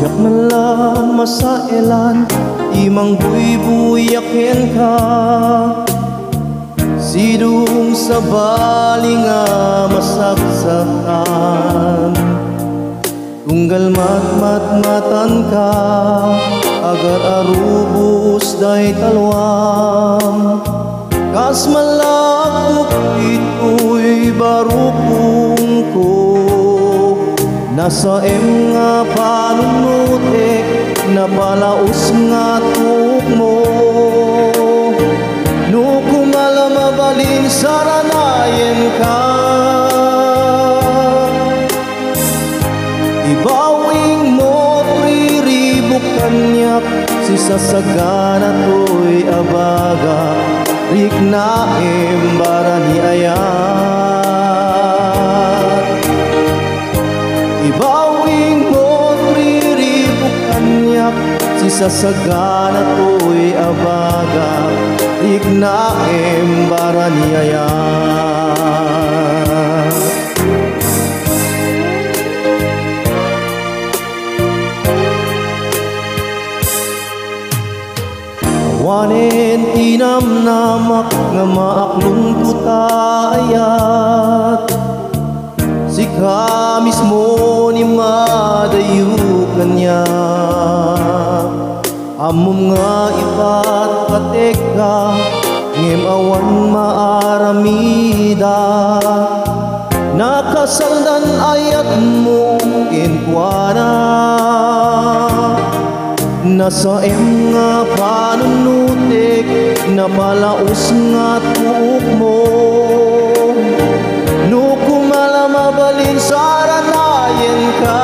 Siyak malam masailan imang buy-buyakin ka sidung sa balinga masaksakan tunggal matmatan ka agar arubos day talwang kas malakok ito'y barupong ko nasa nga panunutik na palaos nga tuk mo no kumalamabalin saranayin ka ibawing mo triribok kanyak si sasagana to'y abaga rik na embara ni ayat ibawing mo triribok kanyak si sasagana to'y abaga rik na embara ni ayat wanen tinamnamak nga maaklong kutayat sika mismo ni madayukan niya amom nga ipat kateka ngem awan maaramida nakasaldan ayat mo kinkwana nasa nga panunutik na palaos nga tuok mo no kumalamabalin saranayin ka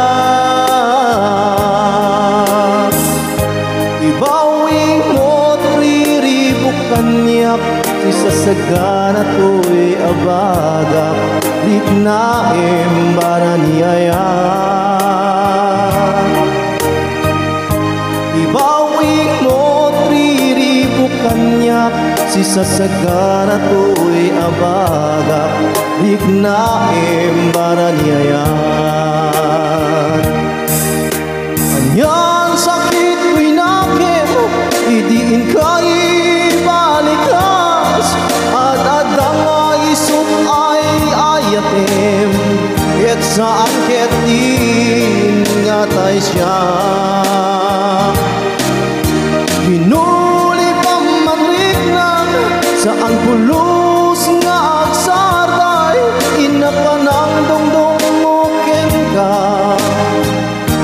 ibawing mo triribok kanyak si sasagana to'y abaga dik na embara ni ayat ibawing mo triribok kanyak si sasagana to'y abaga dik na embara ni ayat anyan sakit ko'y nakim idiin ka ibalikas at adang isip ay ayatim ket saan ket din ngatay siya hinuli pamanrik na saan pulos nga agsarday inapanang dongdong mo kenka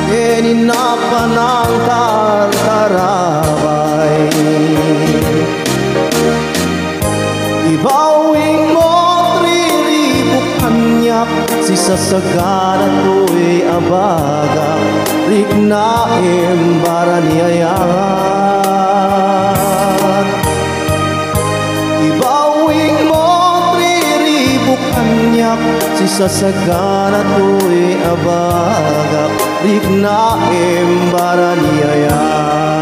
ininapanang tartarabay ibawing mo triribok kanyak si sasagana to'y abaga rik na embara ni ayat ibawing mo triribok kanyak si sasagana to'y abaga rik na embara ni ayat